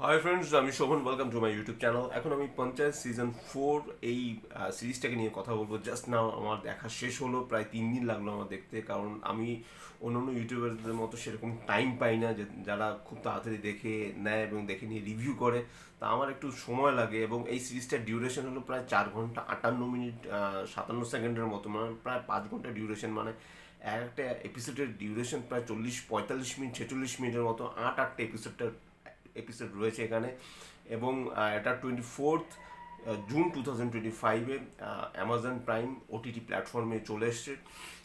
High friends, আমি Shobhan. Welcome to my YouTube channel. এখন আমি পঞ্চায়েত সিজন 4 এই সিরিজটাকে নিয়ে কথা বলবো। জাস্ট নাও আমার দেখা শেষ হলো, প্রায় 3 দিন লাগলো আমার দেখতে, কারণ আমি অন্যান্য ইউটিউবারদের মতো সেরকম টাইম পাই না যে যারা খুব তাড়াতাড়ি দেখে নেয় এবং দেখে নিয়ে রিভিউ করে। তা আমার একটু সময় লাগে, এবং এই সিরিজটার ডিউরেশন হলো প্রায় 4 ঘন্টা 58 মিনিট 57 সেকেন্ডের মতো, মানে প্রায় 5 ঘন্টা ডিউরেশন। মানে একটা এপিসোডের ডিউরেশন প্রায় 40 45 মিনিট 46 মিনিটের মতো। আটটা এপিসোড রয়েছে এখানে। এবং এটা 24 জুন 2025-এ অ্যামাজন প্রাইম ওটিটি প্ল্যাটফর্মে চলে এসছে।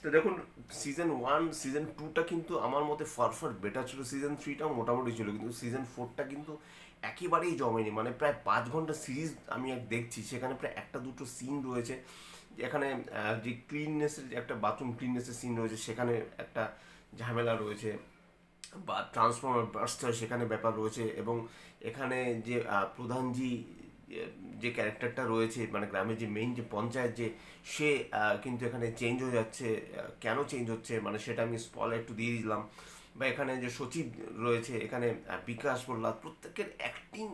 তো দেখুন, সিজন 1 সিজন 2টা কিন্তু আমার মতে ফার বেটার ছিল। সিজন 3টাও মোটামুটি ছিল, কিন্তু সিজন 4টা কিন্তু একেবারেই জমেনি। মানে প্রায় 5 ঘন্টা সিরিজ আমি দেখছি, সেখানে প্রায় একটা দুটো সিন রয়েছে। এখানে যে ক্লিননেসের একটা বাথরুম ক্লিননেসের সিন রয়েছে, সেখানে একটা ঝামেলা রয়েছে, বা ট্রান্সফর্মার বার্স্ট হয় সেখানে ব্যাপার রয়েছে। এবং এখানে যে প্রধানজি যে ক্যারেক্টারটা রয়েছে, মানে গ্রামের যে মেইন যে পঞ্চায়েত যে, সে কিন্তু এখানে চেঞ্জ হয়ে যাচ্ছে। কেন চেঞ্জ হচ্ছে মানে সেটা আমি স্পয়লার একটু দিয়ে দিলাম। বা এখানে যে সচিব রয়েছে, এখানে বিকাশ প্রহ্লাদ, প্রত্যেকের অ্যাক্টিং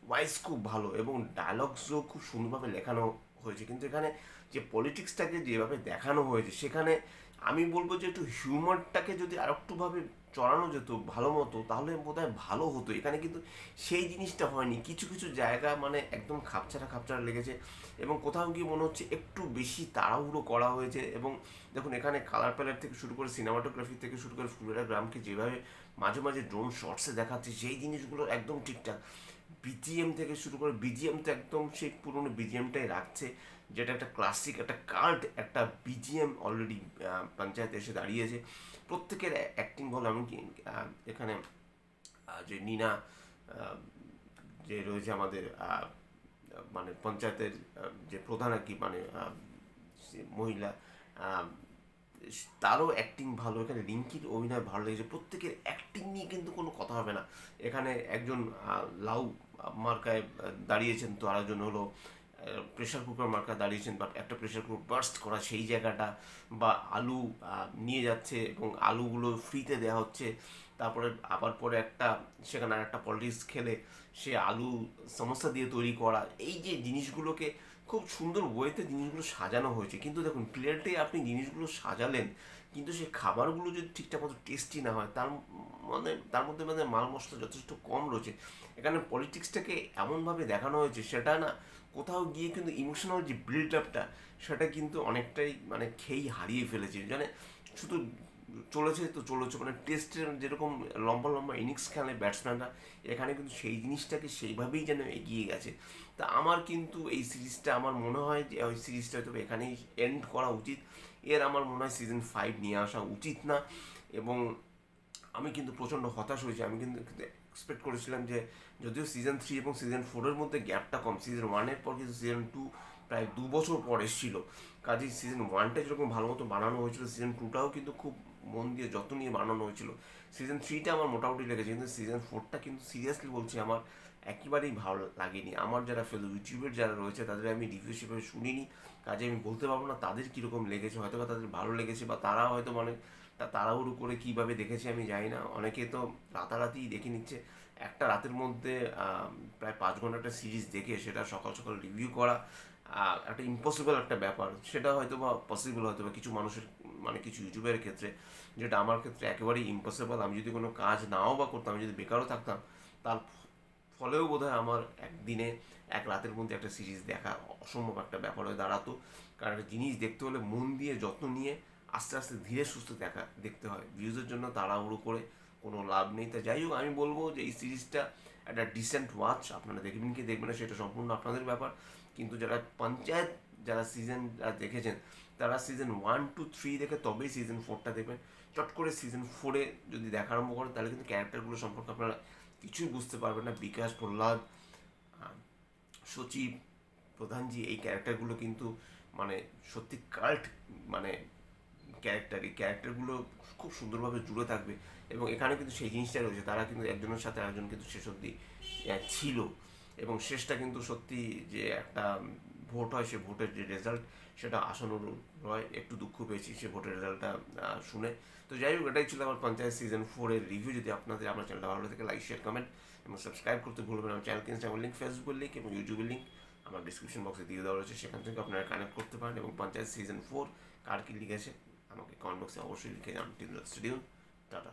ওয়াইজ খুব ভালো, এবং ডায়লগসও খুব সুন্দরভাবে লেখানো হয়েছে। কিন্তু এখানে যে পলিটিক্সটাকে যেভাবে দেখানো হয়েছে, সেখানে আমি বলবো যে একটু হিউমারটাকে যদি আরেকটুভাবে চড়ানো যেত ভালো মতো, তাহলে বোধহয় ভালো হতো। এখানে কিন্তু সেই জিনিসটা হয়নি। কিছু কিছু জায়গা মানে একদম খাপছাড়া খাপছাড়া লেগেছে, এবং কোথাও গিয়ে মনে হচ্ছে একটু বেশি তাড়াহুড়ো করা হয়েছে। এবং দেখুন, এখানে কালার প্যালেট থেকে শুরু করে সিনেমাটোগ্রাফি থেকে শুরু করে ফুলেরা গ্রামকে যেভাবে মাঝে মাঝে ড্রোন শর্টসে দেখাচ্ছে, সেই জিনিসগুলো একদম ঠিকঠাক। বিজিএম থেকে শুরু করে, বিজিএম তো একদম সেই পুরনো বিজিএমটাই রাখছে, যেটা একটা ক্লাসিক, একটা কাল্ট একটা বিজিএম অলরেডি পঞ্চায়েতে এসে দাঁড়িয়েছে। প্রত্যেকের অ্যাক্টিং বলো, এমনকি এখানে যে নিনা যে রয়েছে আমাদের মানে পঞ্চায়েতের যে প্রধান আর কি, মানে মহিলা, আহ, তারও অ্যাক্টিং ভালো। এখানে রিঙ্কির অভিনয় ভালো লেগেছে। প্রত্যেকের অ্যাক্টিং নিয়ে কিন্তু কোনো কথা হবে না। এখানে একজন লাউ মার্কায় দাঁড়িয়েছেন, তো আর একজন হলো প্রেশার কুকার মার্কা দাঁড়িয়েছেন। বাট একটা প্রেশার কুকার বার্স্ট করা সেই জায়গাটা, বা আলু নিয়ে যাচ্ছে এবং আলুগুলো ফ্রিতে দেওয়া হচ্ছে, তারপরে আবার পরে একটা সেখানে আর একটা পলিটিক্স খেলে সে আলু সমস্যা দিয়ে তৈরি করা, এই যে জিনিসগুলোকে খুব সুন্দর ওয়েতে জিনিসগুলো সাজানো হয়েছে। কিন্তু দেখুন, প্লেটে আপনি জিনিসগুলো সাজালেন, কিন্তু সেই খাবারগুলো যদি ঠিকঠাক মতো টেস্টি না হয়, তার মধ্যে মানে মাল মশলা যথেষ্ট কম রয়েছে। এখানে পলিটিক্সটাকে এমনভাবে দেখানো হয়েছে, সেটা না কোথাও গিয়ে কিন্তু ইমোশনাল যে বিল্ড আপটা, সেটা কিন্তু অনেকটাই মানে খেই হারিয়ে ফেলেছে। মানে শুধু চলেছে তো চলেছে, মানে টেস্টের যেরকম লম্বা লম্বা ইনিংস খেলে ব্যাটসম্যানরা, এখানে কিন্তু সেই জিনিসটাকে সেইভাবেই যেন এগিয়ে গেছে। তা আমার কিন্তু এই সিরিজটা, আমার মনে হয় যে ওই সিরিজটা হয়তো এখানেই এন্ড করা উচিত। এর আমার মনে হয় সিজন 5 নিয়ে আসা উচিত না। এবং আমি কিন্তু প্রচণ্ড হতাশ হয়েছি। আমি কিন্তু এক্সপেক্ট করেছিলাম যে, যদিও সিজন 3 এবং সিজন 4-এর মধ্যে গ্যাপটা কম, সিজন 1-এর পর কিন্তু সিজন 2 প্রায় 2 বছর পর এসেছিল। কাজেই সিজন 1টা যেরকম ভালো মতো বানানো হয়েছিল, সিজন 2টাও কিন্তু খুব মন দিয়ে যত্ন নিয়ে বানানো হয়েছিল। সিজন 3টা আমার মোটামুটি লেগেছে, কিন্তু সিজন 4টা কিন্তু সিরিয়াসলি বলছি আমার একেবারেই ভালো লাগেনি। আমার যারা ফেলো ইউটিউবের যারা রয়েছে, তাদের আমি রিভিউ সেভাবে শুনিনি, কাজে আমি বলতে পারবো না তাদের কীরকম লেগেছে। হয়তো বা তাদের ভালো লেগেছে, বা তারা হয়তো মানে তাড়াহুড়ো করে কীভাবে দেখেছে আমি জানি না। অনেকে তো রাতারাতিই দেখে নিচ্ছে। একটা রাতের মধ্যে প্রায় 5 ঘন্টা একটা সিরিজ দেখে সেটা সকাল সকাল রিভিউ করা একটা ইম্পসিবল একটা ব্যাপার। সেটা হয়তো বা পসিবল, হয়তো বা কিছু মানুষের, মানে কিছু ইউটিউবের ক্ষেত্রে, যেটা আমার ক্ষেত্রে একেবারেই ইম্পসিবল। আমি যদি কোনো কাজ নাও বা করতাম, আমি যদি বেকারও থাকতাম, তার ফলেও বোধহয় আমার একদিনে এক রাতের মধ্যে একটা সিরিজ দেখা অসম্ভব একটা ব্যাপার হয়ে দাঁড়াতো। কারণ একটা জিনিস দেখতে হলে মন দিয়ে যত্ন নিয়ে আস্তে আস্তে ধীরে সুস্থ দেখতে হয়। ভিউজের জন্য তাড়াহুড়ো করে কোনো লাভ নেই। তা যাই হোক, আমি বলবো যে এই সিরিজটা একটা ডিসেন্ট ওয়াচ। আপনারা দেখবেন কি দেখবেন না সেটা সম্পূর্ণ আপনাদের ব্যাপার। কিন্তু যারা পঞ্চায়েত, যারা সিজন দেখেছেন, তারা সিজন 1 to 3 দেখে তবেই সিজন 4টা দেখবেন। চট করে সিজন 4-এ যদি দেখা আরম্ভ করেন, তাহলে কিন্তু ক্যারেক্টারগুলো সম্পর্কে আপনারা কিছুই বুঝতে পারবেন না। বিকাশ, প্রহ্লাদ, সচিব, প্রধানজি, এই ক্যারেক্টারগুলো কিন্তু মানে সত্যি কাল্ট মানে ক্যারেক্টার। এই ক্যারেক্টারগুলো খুব সুন্দরভাবে জুড়ে থাকবে, এবং এখানে কিন্তু সেই জিনিসটা রয়েছে। তারা কিন্তু একজনের সাথে আরেকজন কিন্তু শেষ অবধি ছিল, এবং শেষটা কিন্তু সত্যি যে একটা ভোট হয়, সে ভোটের যে রেজাল্ট সেটা আশানুরূপ হয়। একটু দুঃখ পেয়েছি সে ভোটের রেজাল্টটা শুনে। তো যাই হোক, এটাই ছিল আমার পঞ্চায়েত সিজন 4 এর রিভিউ। যদি আপনাদের আমার চ্যানেলটা ভালো থেকে লাইক, শেয়ার, কমেন্ট এবং সাবস্ক্রাইব করতে ভুলবেন। আমার চ্যানেলকে ইনস্টাগ্রামের লিঙ্ক, ফেসবুকের লিঙ্ক এবং ইউটিউবের লিঙ্ক আমার ডিসক্রিপশন বক্সে দিয়ে দেওয়া রয়েছে, সেখান থেকে আপনারা কানেক্ট করতে পারেন। এবং পঞ্চায়েত সিজন 4 কার কি লিখেছে আমাকে কমেন্ট বক্সে অবশ্যই লিখে জানান। Till next video, tata.